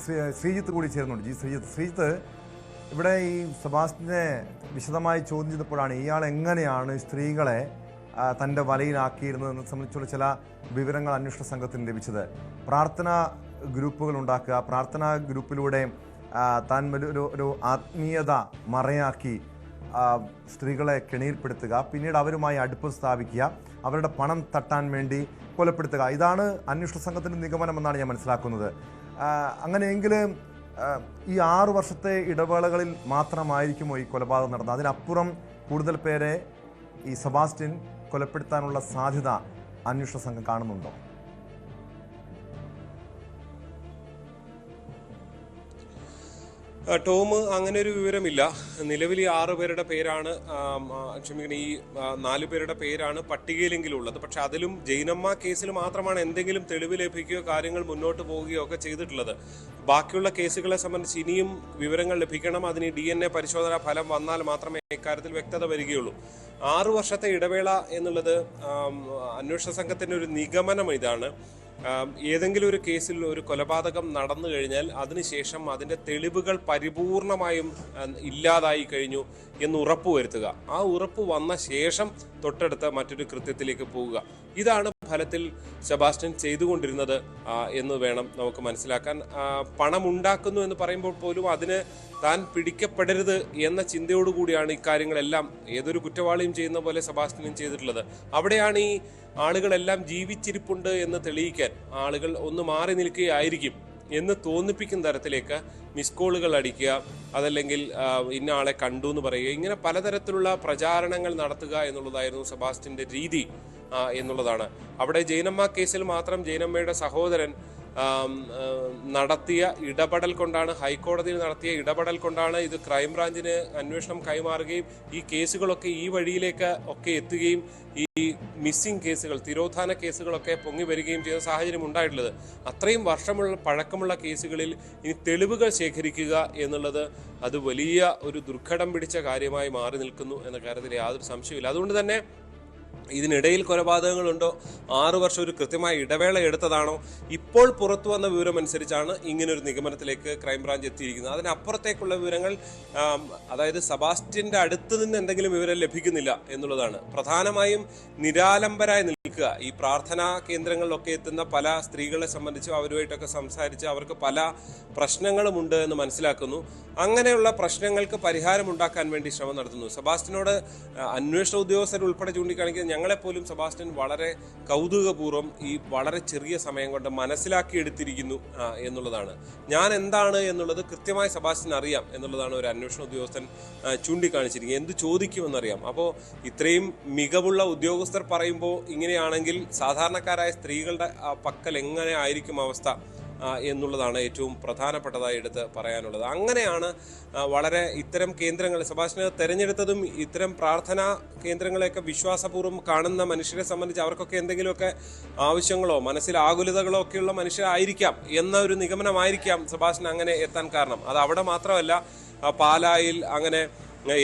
ശ്രീജിത്ത് കൂടി ചേർന്നുണ്ട്. ശ്രീജിത്ത്, ഇവിടെ ഈ സെബാസ്റ്റ്യനെ വിശദമായി ചോദ്യം ചെയ്തപ്പോഴാണ് ഇയാൾ എങ്ങനെയാണ് സ്ത്രീകളെ തൻ്റെ വലയിലാക്കിയിരുന്നതെന്ന് സംബന്ധിച്ചുള്ള ചില വിവരങ്ങൾ അന്വേഷണ സംഘത്തിന് ലഭിച്ചത്. പ്രാർത്ഥനാ ഗ്രൂപ്പുകൾ ഉണ്ടാക്കുക, പ്രാർത്ഥനാ ഗ്രൂപ്പിലൂടെ താൻ ഒരു ആത്മീയത മറയാക്കി സ്ത്രീകളെ കെണിയിൽപ്പെടുത്തുക, പിന്നീട് അവരുമായി അടുപ്പം സ്ഥാപിക്കുക, അവരുടെ പണം തട്ടാൻ വേണ്ടി കൊലപ്പെടുത്തുക. ഇതാണ് അന്വേഷണ സംഘത്തിൻ്റെ നിഗമനമെന്നാണ് ഞാൻ മനസ്സിലാക്കുന്നത്. അങ്ങനെയെങ്കിൽ ഈ 6 വർഷത്തെ ഇടവേളകളിൽ മാത്രമായിരിക്കുമോ ഈ കൊലപാതകം നടന്നത്? അതിനപ്പുറം കൂടുതൽ പേരെ ഈ സെബാസ്റ്റ്യൻ കൊലപ്പെടുത്താനുള്ള സാധ്യത അന്വേഷണ സംഘം കാണുന്നുണ്ടോ? ടോം, അങ്ങനെ ഒരു വിവരമില്ല. നിലവിൽ ഈ 6 പേരുടെ പേരാണ്, ഈ 4 പേരുടെ പേരാണ് പട്ടികയിലെങ്കിലും ഉള്ളത്. പക്ഷെ അതിലും ജൈനമ്മ കേസിൽ മാത്രമാണ് എന്തെങ്കിലും തെളിവ് ലഭിക്കുകയോ കാര്യങ്ങൾ മുന്നോട്ട് പോവുകയോ ഒക്കെ ചെയ്തിട്ടുള്ളത്. ബാക്കിയുള്ള കേസുകളെ സംബന്ധിച്ച് ഇനിയും വിവരങ്ങൾ ലഭിക്കണം. അതിന് DNA പരിശോധനാ ഫലം വന്നാൽ മാത്രമേ ഇക്കാര്യത്തിൽ വ്യക്തത വരികയുള്ളൂ. 6 വർഷത്തെ ഇടവേള എന്നുള്ളത് അന്വേഷണ സംഘത്തിൻ്റെ ഒരു നിഗമനം ഇതാണ്. ഏതെങ്കിലും ഒരു കേസിൽ ഒരു കൊലപാതകം നടന്നു കഴിഞ്ഞാൽ അതിനുശേഷം അതിൻ്റെ തെളിവുകൾ പരിപൂർണമായും ഇല്ലാതായി കഴിഞ്ഞു എന്ന് ഉറപ്പുവരുത്തുക. ആ ഉറപ്പ് വന്ന ശേഷം തൊട്ടടുത്ത മറ്റൊരു കൃത്യത്തിലേക്ക് പോവുക. ഇതാണ് ഫലത്തിൽ സെബാസ്റ്റ്യൻ ചെയ്തുകൊണ്ടിരുന്നത് എന്ന് വേണം നമുക്ക് മനസ്സിലാക്കാൻ. പണം ഉണ്ടാക്കുന്നു എന്ന് പറയുമ്പോൾ പോലും അതിന് താൻ പിടിക്കപ്പെടരുത് എന്ന ചിന്തയോടുകൂടിയാണ് ഇക്കാര്യങ്ങളെല്ലാം ഏതൊരു കുറ്റവാളിയും ചെയ്യുന്ന പോലെ സെബാസ്റ്റ്യനും ചെയ്തിട്ടുള്ളത്. അവിടെയാണ് ഈ ആളുകളെല്ലാം ജീവിച്ചിരിപ്പുണ്ട് എന്ന് തെളിയിക്കാൻ ആളുകൾ ഒന്ന് മാറി നിൽക്കുകയായിരിക്കും എന്ന് തോന്നിപ്പിക്കുന്ന തരത്തിലേക്ക് മിസ് കോളുകൾ അടിക്കുക, അതല്ലെങ്കിൽ ഇന്ന ആളെ കണ്ടു എന്ന് പറയുക, ഇങ്ങനെ പലതരത്തിലുള്ള പ്രചാരണങ്ങൾ നടത്തുക എന്നുള്ളതായിരുന്നു സെബാസ്റ്റ്യന്റെ രീതി എന്നുള്ളതാണ്. അവിടെ ജൈനമ്മ കേസിൽ മാത്രം ജൈനമ്മയുടെ സഹോദരൻ നടത്തിയ ഇടപെടൽ കൊണ്ടാണ്, ഹൈക്കോടതിയിൽ നടത്തിയ ഇടപെടൽ കൊണ്ടാണ് ഇത് ക്രൈംബ്രാഞ്ചിന് അന്വേഷണം കൈമാറുകയും ഈ കേസുകളൊക്കെ ഈ വഴിയിലേക്ക് ഒക്കെ എത്തുകയും ഈ മിസ്സിംഗ് കേസുകൾ, തിരോധാന കേസുകളൊക്കെ പൊങ്ങി വരികയും ചെയ്ത സാഹചര്യം ഉണ്ടായിട്ടുള്ളത്. അത്രയും പഴക്കമുള്ള കേസുകളിൽ ഇനി തെളിവുകൾ ശേഖരിക്കുക എന്നുള്ളത് അത് വലിയ ഒരു ദുർഘടം പിടിച്ച കാര്യമായി മാറി നിൽക്കുന്നു എന്ന കാര്യത്തിൽ യാതൊരു സംശയമില്ല. അതുകൊണ്ട് തന്നെ ഇതിനിടയിൽ കൊലപാതകങ്ങളുണ്ടോ, 6 വർഷം ഒരു കൃത്യമായ ഇടവേള എടുത്തതാണോ, ഇപ്പോൾ പുറത്തു വന്ന വിവരം അനുസരിച്ചാണ് ഇങ്ങനൊരു നിഗമനത്തിലേക്ക് ക്രൈംബ്രാഞ്ച് എത്തിയിരിക്കുന്നത്. അതിനപ്പുറത്തേക്കുള്ള വിവരങ്ങൾ, അതായത് സെബാസ്റ്റ്യന്റെ അടുത്ത് നിന്ന് എന്തെങ്കിലും വിവരം ലഭിക്കുന്നില്ല എന്നുള്ളതാണ്. പ്രധാനമായും നിരാലംബരായി നിൽക്കുക. ഈ പ്രാർത്ഥനാ കേന്ദ്രങ്ങളിലൊക്കെ എത്തുന്ന പല സ്ത്രീകളെ സംബന്ധിച്ച് അവരുമായിട്ടൊക്കെ സംസാരിച്ച് അവർക്ക് പല പ്രശ്നങ്ങളുമുണ്ട് എന്ന് മനസ്സിലാക്കുന്നു. അങ്ങനെയുള്ള പ്രശ്നങ്ങൾക്ക് പരിഹാരം ഉണ്ടാക്കാൻ വേണ്ടി ശ്രമം നടത്തുന്നു. സെബാസ്റ്റ്യനോട് അന്വേഷണ ഉദ്യോഗസ്ഥർ ഉൾപ്പെടെ ചൂണ്ടിക്കാണിക്കുന്നത് ഞങ്ങളെപ്പോലും സെബാസ്റ്റ്യൻ വളരെ കൗതുകപൂർവ്വം ഈ വളരെ ചെറിയ സമയം കൊണ്ട് മനസ്സിലാക്കിയെടുത്തിരിക്കുന്നു എന്നുള്ളതാണ്. ഞാൻ എന്താണ് എന്നുള്ളത് കൃത്യമായി സെബാസ്റ്റ്യൻ അറിയാം എന്നുള്ളതാണ് ഒരു അന്വേഷണ ഉദ്യോഗസ്ഥൻ ചൂണ്ടിക്കാണിച്ചിരിക്കുന്നത്. എന്ത് ചോദിക്കുമെന്നറിയാം. അപ്പോൾ ഇത്രയും മികവുള്ള ഉദ്യോഗസ്ഥർ പറയുമ്പോൾ ഇങ്ങനെയാണെങ്കിൽ സാധാരണക്കാരായ സ്ത്രീകളുടെ പക്കൽ എങ്ങനെ ആയിരിക്കും അവസ്ഥ എന്നുള്ളതാണ് ഏറ്റവും പ്രധാനപ്പെട്ടതായി എടുത്ത് പറയാനുള്ളത്. അങ്ങനെയാണ് വളരെ ഇത്തരം കേന്ദ്രങ്ങൾ സെബാസ്റ്റ്യനെ തെരഞ്ഞെടുത്തതും. ഇത്തരം പ്രാർത്ഥനാ കേന്ദ്രങ്ങളെയൊക്കെ വിശ്വാസപൂർവ്വം കാണുന്ന മനുഷ്യരെ സംബന്ധിച്ച് അവർക്കൊക്കെ എന്തെങ്കിലുമൊക്കെ ആവശ്യങ്ങളോ മനസ്സിൽ ആകുലതകളോ ഒക്കെയുള്ള മനുഷ്യരായിരിക്കാം എന്ന ഒരു നിഗമനമായിരിക്കാം സെബാസ്റ്റ്യൻ അങ്ങനെ എത്താൻ കാരണം. അത് അവിടെ മാത്രമല്ല, പാലായിൽ, അങ്ങനെ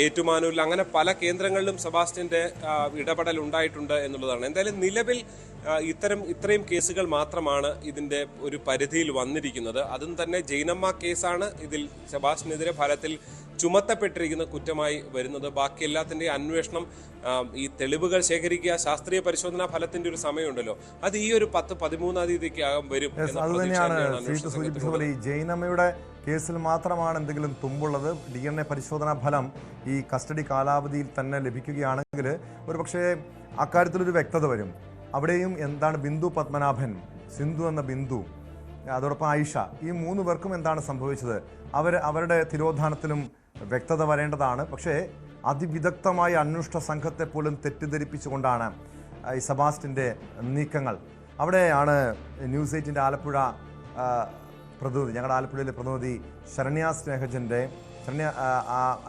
ഏറ്റുമാനൂരിൽ, അങ്ങനെ പല കേന്ദ്രങ്ങളിലും സെബാസ്റ്റ്യന്റെ ഇടപെടൽ ഉണ്ടായിട്ടുണ്ട് എന്നുള്ളതാണ്. എന്തായാലും നിലവിൽ ഇത്രയും കേസുകൾ മാത്രമാണ് ഇതിന്റെ ഒരു പരിധിയിൽ വന്നിരിക്കുന്നത്. അതും തന്നെ ജൈനമ്മ കേസാണ് ഇതിൽ സെബാസ്റ്റ്യനെതിരെ ഫലത്തിൽ ചുമത്തപ്പെട്ടിരിക്കുന്ന കുറ്റമായി വരുന്നത്. ബാക്കി എല്ലാത്തിൻ്റെയും അന്വേഷണം, ഈ തെളിവുകൾ ശേഖരിക്കുക, ശാസ്ത്രീയ പരിശോധനാ ഫലത്തിന്റെ ഒരു സമയമുണ്ടല്ലോ, അത് ഈ ഒരു 10-13 തീയതിക്കകം വരും. ഈ ജൈനമ്മയുടെ കേസിൽ മാത്രമാണ് എന്തെങ്കിലും തുമ്പുള്ളത്. DNA പരിശോധനാ ഫലം ഈ കസ്റ്റഡി കാലാവധിയിൽ തന്നെ ലഭിക്കുകയാണെങ്കിൽ ഒരുപക്ഷെ അക്കാര്യത്തിലൊരു വ്യക്തത വരും. അവിടെയും എന്താണ് ബിന്ദു പത്മനാഭൻ, സിന്ധു എന്ന ബിന്ദു, അതോടൊപ്പം ആയിഷ, ഈ 3 പേർക്കും എന്താണ് സംഭവിച്ചത്, അവരുടെ തിരോധാനത്തിലും വ്യക്തത വരേണ്ടതാണ്. പക്ഷേ അതിവിദഗ്ധമായ അന്വേഷണ സംഘത്തെ പോലും തെറ്റിദ്ധരിപ്പിച്ചുകൊണ്ടാണ് ഈ സെബാസ്റ്റ്യൻ്റെ നീക്കങ്ങൾ. അവിടെയാണ് ന്യൂസ് 8 ആലപ്പുഴ പ്രതിനിധി, ഞങ്ങളുടെ ആലപ്പുഴയിലെ പ്രതിനിധി ശരണ്യ സ്നേഹജൻ്റെ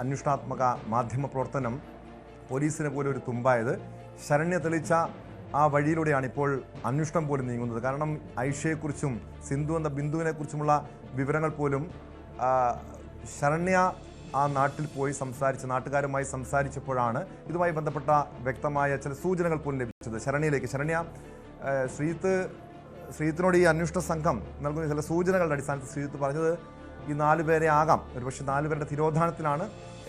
അന്വേഷണാത്മക മാധ്യമ പ്രവർത്തനം പോലീസിനെ പോലെ ഒരു തുമ്പായത്. ശരണ്യ തെളിയിച്ച ആ വഴിയിലൂടെയാണ് ഇപ്പോൾ അന്വേഷണം പോലും നീങ്ങുന്നത്. കാരണം ഐഷയെക്കുറിച്ചും സിന്ധു എന്ന ബിന്ദുവിനെ കുറിച്ചുമുള്ള വിവരങ്ങൾ പോലും ശരണ്യ ആ നാട്ടിൽ പോയി നാട്ടുകാരുമായി സംസാരിച്ചപ്പോഴാണ് ഇതുമായി ബന്ധപ്പെട്ട വ്യക്തമായ ചില സൂചനകൾ പോലും ലഭിച്ചത് ശരണ്യയിലേക്ക്. ശരണ്യ, ശ്രീത്ത് ശ്രീജിത്തിനോട് ഈ അന്വേഷണ സംഘം നൽകുന്ന ചില സൂചനകളുടെ അടിസ്ഥാനത്തിൽ ശ്രീജിത്ത് പറഞ്ഞത് ഈ 4 പേരെ ആകാം, ഒരുപക്ഷെ 4 പേരുടെ തിരോധാനത്തിലാണ്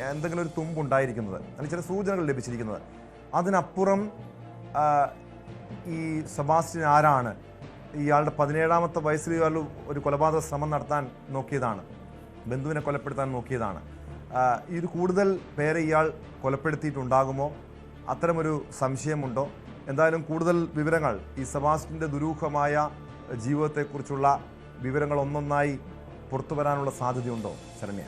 എന്തെങ്കിലും ഒരു തുമ്പുണ്ടായിരിക്കുന്നത്, അല്ലെങ്കിൽ ചില സൂചനകൾ ലഭിച്ചിരിക്കുന്നത്. അതിനപ്പുറം ഈ സെബാസ്റ്റ്യൻ ആരാണ്? ഇയാളുടെ 17ാമത്തെ വയസ്സിൽ ഇയാൾ ഒരു കൊലപാതക ശ്രമം നടത്താൻ നോക്കിയതാണ്, ബന്ധുവിനെ കൊലപ്പെടുത്താൻ നോക്കിയതാണ്. ഇത് കൂടുതൽ പേരെ ഇയാൾ കൊലപ്പെടുത്തിയിട്ടുണ്ടാകുമോ? അത്തരമൊരു സംശയമുണ്ടോ? എന്തായാലും കൂടുതൽ വിവരങ്ങൾ ഈ സെബാസ്റ്റ്യൻ്റെ ദുരൂഹമായ ജീവിതത്തെക്കുറിച്ചുള്ള വിവരങ്ങൾ ഒന്നൊന്നായി പുറത്തു വരാനുള്ള സാധ്യതയുണ്ടോ ശരണ്യ?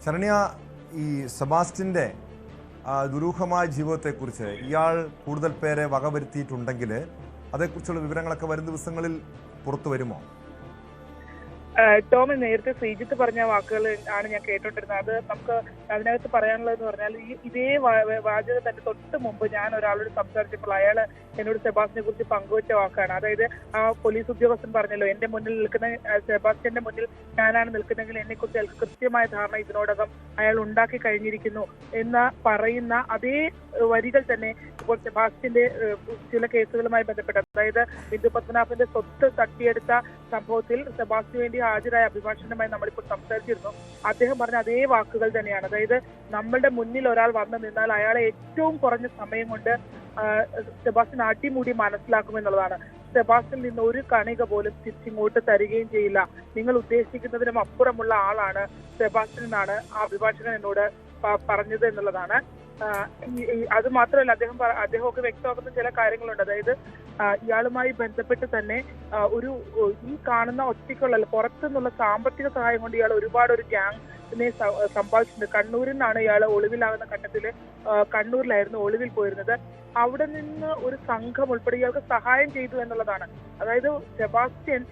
ശരണ്യ, ഈ സെബാസ്റ്റ്യൻ്റെ ദുരൂഹമായ ജീവിതത്തെക്കുറിച്ച് ഇയാൾ കൂടുതൽ പേരെ വകവരുത്തിയിട്ടുണ്ടെങ്കിൽ അതേക്കുറിച്ചുള്ള വിവരങ്ങളൊക്കെ വരും ദിവസങ്ങളിൽ പുറത്തു വരുമോ? ടോമി, നേരത്തെ ശ്രീജിത്ത് പറഞ്ഞ വാക്കുകൾ ആണ് ഞാൻ കേട്ടോണ്ടിരുന്നത്. അത് നമുക്ക് അതിനകത്ത് പറയാനുള്ളതെന്ന് പറഞ്ഞാൽ ഇതേ വാചകം തന്നെ തൊട്ട് മുമ്പ് ഞാൻ ഒരാളോട് സംസാരിച്ചപ്പോൾ അയാൾ എന്നോട് സെബാസ്റ്റ്യനെ കുറിച്ച് പങ്കുവച്ച വാക്കാണ്. അതായത് ആ പോലീസ് ഉദ്യോഗസ്ഥൻ പറഞ്ഞല്ലോ, എന്റെ മുന്നിൽ നിൽക്കുന്ന സെബാസ്റ്റ്യന്റെ മുന്നിൽ ഞാനാണ് നിൽക്കുന്നെങ്കിൽ എന്നെ കുറിച്ച് അയാൾക്ക് കൃത്യമായ ധാരണ ഇതിനോടകം അയാൾ ഉണ്ടാക്കി കഴിഞ്ഞിരിക്കുന്നു എന്ന് പറയുന്ന അതേ വരികൾ തന്നെ ഇപ്പോൾ സെബാസ്റ്റ്യന്റെ ചില കേസുകളുമായി ബന്ധപ്പെട്ട്, അതായത് ബിന്ദു പത്മനാഭന്റെ സ്വത്ത് തട്ടിയെടുത്ത സംഭവത്തിൽ സെബാസ്റ്റ്യന് വേണ്ടി ഹാജരായ അഭിഭാഷകനുമായി നമ്മളിപ്പോൾ സംസാരിച്ചിരുന്നു. അദ്ദേഹം പറഞ്ഞ അതേ വാക്കുകൾ തന്നെയാണ്. അതായത് നമ്മളുടെ മുന്നിൽ ഒരാൾ വന്നു നിന്നാൽ അയാളെ ഏറ്റവും കുറഞ്ഞ സമയം കൊണ്ട് സെബാസ്റ്റ്യൻ അടിമുടി മനസ്സിലാക്കുമെന്നുള്ളതാണ്. സെബാസ്റ്റ്യനിൽ നിന്ന് ഒരു കണിക പോലും തിരിച്ചിങ്ങോട്ട് തരികയും ചെയ്യില്ല. നിങ്ങൾ ഉദ്ദേശിക്കുന്നതിനും അപ്പുറമുള്ള ആളാണ് സെബാസ്റ്റ്യൻ എന്നാണ് ആ അഭിഭാഷകൻ എന്നോട് പറഞ്ഞത് എന്നുള്ളതാണ്. അത് മാത്രമല്ല, അദ്ദേഹമൊക്കെ വ്യക്തമാക്കുന്ന ചില കാര്യങ്ങളുണ്ട്. അതായത് ഇയാളുമായി ബന്ധപ്പെട്ട് തന്നെ ഈ കാണുന്ന ഒറ്റയ്ക്കുള്ള പുറത്തു നിന്നുള്ള സാമ്പത്തിക സഹായം കൊണ്ട് ഇയാൾ ഒരുപാട് ഒരു ഗ്യാങ്ങിനെ സമ്പാദിച്ചിട്ടുണ്ട്. കണ്ണൂരിൽ നിന്നാണ് ഇയാൾ ഒളിവിലാകുന്ന ഘട്ടത്തിൽ കണ്ണൂരിലായിരുന്നു ഒളിവിൽ പോയിരുന്നത്. അവിടെ നിന്ന് ഒരു സംഘം ഉൾപ്പെടെ ഇയാൾക്ക് സഹായം ചെയ്തു എന്നുള്ളതാണ്. അതായത് സെബാസ്റ്റ്യൻ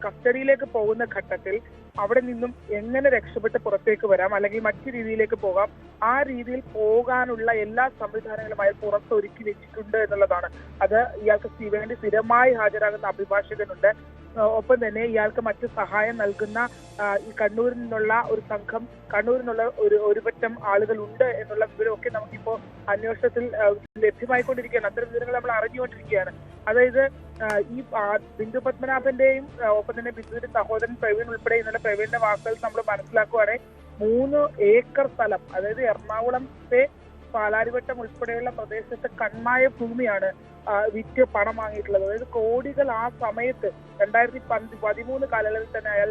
കസ്റ്റഡിയിലേക്ക് പോകുന്ന ഘട്ടത്തിൽ അവിടെ നിന്നും എങ്ങനെ രക്ഷപ്പെട്ട് പുറത്തേക്ക് വരാം, അല്ലെങ്കിൽ മറ്റു രീതിയിലേക്ക് പോകാം, ആ രീതിയിൽ പോകാനുള്ള എല്ലാ സംവിധാനങ്ങളും അയാൾ പുറത്തൊരുക്കി വെച്ചിട്ടുണ്ട് എന്നുള്ളതാണ്. അത് ഇയാൾക്ക് വേണ്ടി സ്ഥിരമായി ഹാജരാകുന്ന അഭിഭാഷകനുണ്ട്. ഒപ്പം തന്നെ ഇയാൾക്ക് മറ്റു സഹായം നൽകുന്ന ഈ കണ്ണൂരിൽ നിന്നുള്ള ഒരു സംഘം, കണ്ണൂരിൽ നിന്നുള്ള ഒരു പറ്റം ആളുകൾ ഉണ്ട് എന്നുള്ള വിവരമൊക്കെ നമുക്കിപ്പോ അന്വേഷണത്തിൽ ലഭ്യമായിക്കൊണ്ടിരിക്കുകയാണ്. അത്തരം വിവരങ്ങൾ നമ്മൾ അറിഞ്ഞുകൊണ്ടിരിക്കുകയാണ്. അതായത് ഈ ബിന്ദു പത്മനാഭന്റെയും ഒപ്പം തന്നെ ബിന്ദുവിന്റെ സഹോദരൻ പ്രവീൺ ഉൾപ്പെടെ ഇന്നലെ പ്രവീണിന്റെ വാക്കുകൾ നമ്മൾ മനസ്സിലാക്കുവാണെങ്കിൽ 3 ഏക്കർ സ്ഥലം, അതായത് എറണാകുളത്തെ പാലാരിവട്ടം ഉൾപ്പെടെയുള്ള പ്രദേശത്തെ കൺമായ ഭൂമിയാണ് വിറ്റ് പണം വാങ്ങിയിട്ടുള്ളത്. അതായത് കോടികൾ ആ സമയത്ത് 2013 കാലയളവിൽ തന്നെ അയാൾ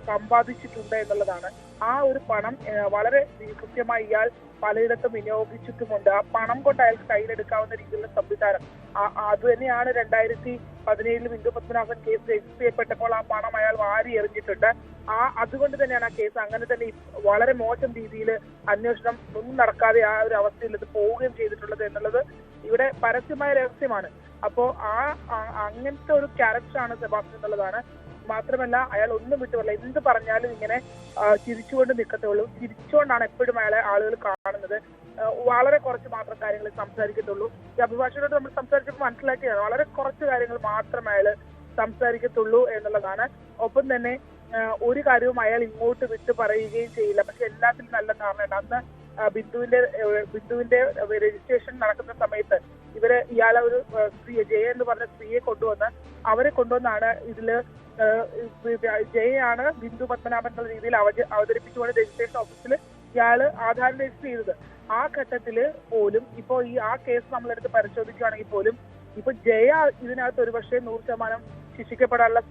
സമ്പാദിച്ചിട്ടുണ്ട് എന്നുള്ളതാണ്. ആ ഒരു പണം വളരെ കൃത്യമായി ഇയാൾ പലയിടത്തും വിനിയോഗിച്ചിട്ടുമുണ്ട്. ആ പണം കൊണ്ട് അയാൾക്ക് കയ്യിലെടുക്കാവുന്ന രീതിയിലുള്ള സംവിധാനം അത് തന്നെയാണ് 2017 ബിന്ദു പത്മനാഭൻ കേസ് രജിസ്റ്റർ ചെയ്യപ്പെട്ടപ്പോൾ ആ പണം അയാൾ വാരി എറിഞ്ഞിട്ടുണ്ട്. അതുകൊണ്ട് തന്നെയാണ് ആ കേസ് അങ്ങനെ തന്നെ വളരെ മോശം രീതിയിൽ അന്വേഷണം ഒന്നും നടക്കാതെ ആ ഒരു അവസ്ഥയിൽ ഇത് പോവുകയും ചെയ്തിട്ടുള്ളത് എന്നുള്ളത് ഇവിടെ പരസ്യമായ രഹസ്യമാണ്. അപ്പോ അങ്ങനത്തെ ഒരു ക്യാരക്ടറാണ് സെബാസ്റ്റ്യൻ എന്നുള്ളതാണ്. മാത്രമല്ല അയാൾ ഒന്നും വിട്ടുപറയില്ല, എന്ത് പറഞ്ഞാലും ഇങ്ങനെ ചിരിച്ചുകൊണ്ട് നിൽക്കത്തുള്ളൂ. ചിരിച്ചുകൊണ്ടാണ് എപ്പോഴും അയാളെ ആളുകൾ കാണുന്നത്. വളരെ കുറച്ച് മാത്രം കാര്യങ്ങൾ സംസാരിക്കത്തുള്ളൂ. ഈ അഭിഭാഷകരോട് നമ്മൾ സംസാരിച്ചപ്പോൾ മനസ്സിലാക്കിയാണ് വളരെ കുറച്ച് കാര്യങ്ങൾ മാത്രം അയാൾ സംസാരിക്കത്തുള്ളൂ എന്നുള്ളതാണ്. ഒപ്പം തന്നെ ഒരു കാര്യവും അയാൾ ഇങ്ങോട്ട് വിട്ടു പറയുകയും ചെയ്യില്ല. പക്ഷെ എല്ലാത്തിലും നല്ല ധാരണയുണ്ട്. അന്ന് ബിന്ദുവിന്റെ രജിസ്ട്രേഷൻ നടക്കുന്ന സമയത്ത് ഇയാളെ ഒരു സ്ത്രീ ജയ എന്ന് പറഞ്ഞ സ്ത്രീയെ അവരെ കൊണ്ടുവന്നാണ് ഇതില് ജയയാണ് ബിന്ദു പത്മനാഭൻ എന്നുള്ള രീതിയിൽ അവതരിപ്പിച്ചുകൊണ്ട് രജിസ്ട്രേഷൻ ഓഫീസിൽ ഇയാള് ആധാരം രജിസ്റ്റർ ചെയ്തത്. ആ ഘട്ടത്തില് പോലും ഇപ്പോ ആ കേസ് നമ്മളെടുത്ത് പരിശോധിക്കുകയാണെങ്കിൽ പോലും ഇപ്പൊ ജയ ഇതിനകത്ത് ഒരുപക്ഷെ 100% ശിക്ഷിക്കപ്പെടാനുള്ള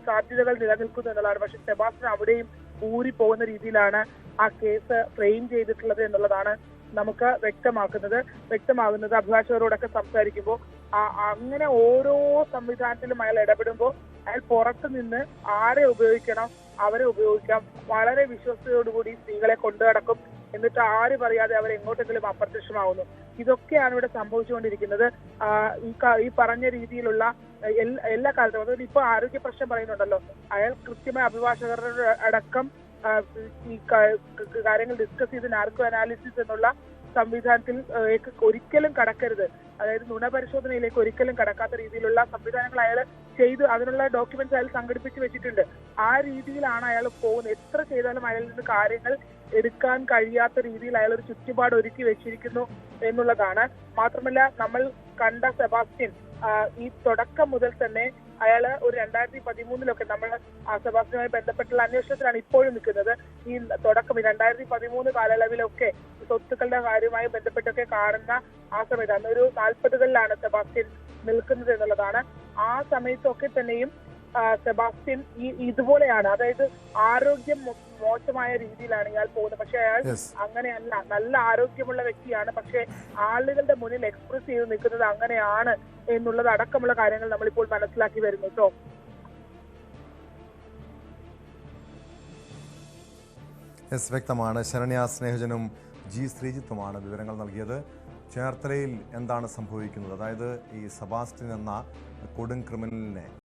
സാധ്യതകൾ നിലനിൽക്കുന്നു എന്നുള്ളതാണ്. പക്ഷെ സെബാസ്റ്റ്യൻ അവിടെയും ഊരി പോകുന്ന രീതിയിലാണ് ആ കേസ് ഫ്രെയിം ചെയ്തിട്ടുള്ളത് എന്നുള്ളതാണ് നമുക്ക് വ്യക്തമാകുന്നത്. അഭിഭാഷകരോടൊക്കെ സംസാരിക്കുമ്പോൾ അങ്ങനെ ഓരോ സംവിധാനത്തിലും അയാൾ ഇടപെടുമ്പോൾ അയാൾ പുറത്തു നിന്ന് ആരെ ഉപയോഗിക്കണം അവരെ ഉപയോഗിക്കാം. വളരെ വിശ്വസ്തയോടുകൂടി സ്ത്രീകളെ കൊണ്ടു നടക്കും. എന്നിട്ട് ആര് പറയാതെ അവർ എങ്ങോട്ടെങ്കിലും അപ്രത്യക്ഷമാവുന്നു. ഇതൊക്കെയാണ് ഇവിടെ സംഭവിച്ചുകൊണ്ടിരിക്കുന്നത്. ഈ പറഞ്ഞ രീതിയിലുള്ള എല്ലാ കാലത്തും, അതായത് ഇപ്പൊ ആരോഗ്യ പ്രശ്നം പറയുന്നുണ്ടല്ലോ, അയാൾ കൃത്യമായ അഭിഭാഷകരുടെ അടക്കം ഈ കാര്യങ്ങൾ ഡിസ്കസ് ചെയ്ത് നാർക്കോ അനാലിസിസ് എന്നുള്ള സംവിധാനത്തിൽ ഒരിക്കലും കടക്കരുത്. അതായത് നുണ പരിശോധനയിലേക്ക് ഒരിക്കലും കടക്കാത്ത രീതിയിലുള്ള സംവിധാനങ്ങൾ അയാൾ ചെയ്ത് അതിനുള്ള ഡോക്യുമെന്റ്സ് അയാൾ സംഘടിപ്പിച്ച് വെച്ചിട്ടുണ്ട്. ആ രീതിയിലാണ് അയാൾ പോകുന്നത്. എത്ര ചെയ്താലും അയാളിൽ നിന്ന് കാര്യങ്ങൾ എടുക്കാൻ കഴിയാത്ത രീതിയിൽ അയാൾ ഒരു ചുറ്റുപാട് ഒരുക്കി വെച്ചിരിക്കുന്നു എന്നുള്ളതാണ്. മാത്രമല്ല, നമ്മൾ കണ്ട സെബാസ്റ്റ്യൻ ഈ തുടക്കം മുതൽ തന്നെ അയാള് ഒരു 2013 നമ്മൾ ആ സെബാസ്റ്റ്യനുമായി ബന്ധപ്പെട്ടുള്ള അന്വേഷണത്തിലാണ് ഇപ്പോഴും നിൽക്കുന്നത്. ഈ തുടക്കം 2013 കാലയളവിലൊക്കെ സ്വത്തുക്കളുടെ കാര്യവുമായി ബന്ധപ്പെട്ടൊക്കെ കാണുന്ന ആ സമയത്ത് അന്ന് ഒരു 40കളിലാണ് സെബാസ്റ്റ്യൻ നിൽക്കുന്നത് എന്നുള്ളതാണ്. ആ സമയത്തൊക്കെ തന്നെയും സെബാസ്റ്റ്യൻ ഇതുപോലെയാണ്, അതായത് ആരോഗ്യം മോശമായ രീതിയിലാണ് ഇയാൾ പോകുന്നത്. പക്ഷെ അയാൾ അങ്ങനെയല്ല, നല്ല ആരോഗ്യമുള്ള വ്യക്തിയാണ്. പക്ഷെ ആളുകളുടെ മുന്നിൽ എക്സ്പ്രസ് ചെയ്ത് നിൽക്കുന്നത് അങ്ങനെയാണ് എന്നുള്ളത് അടക്കമുള്ള കാര്യങ്ങൾ നമ്മളിപ്പോൾ മനസ്സിലാക്കി വരുന്നു. കേട്ടോ, വ്യക്തമാണ്. ശരണ്യ സ്നേഹജനും ജി ശ്രീജിത്തുമാണ് വിവരങ്ങൾ നൽകിയത്. ചേർത്തലയിൽ എന്താണ് സംഭവിക്കുന്നത്, അതായത് ഈ സെബാസ്റ്റ്യൻ എന്ന കൊടും ക്രിമിനലിനെ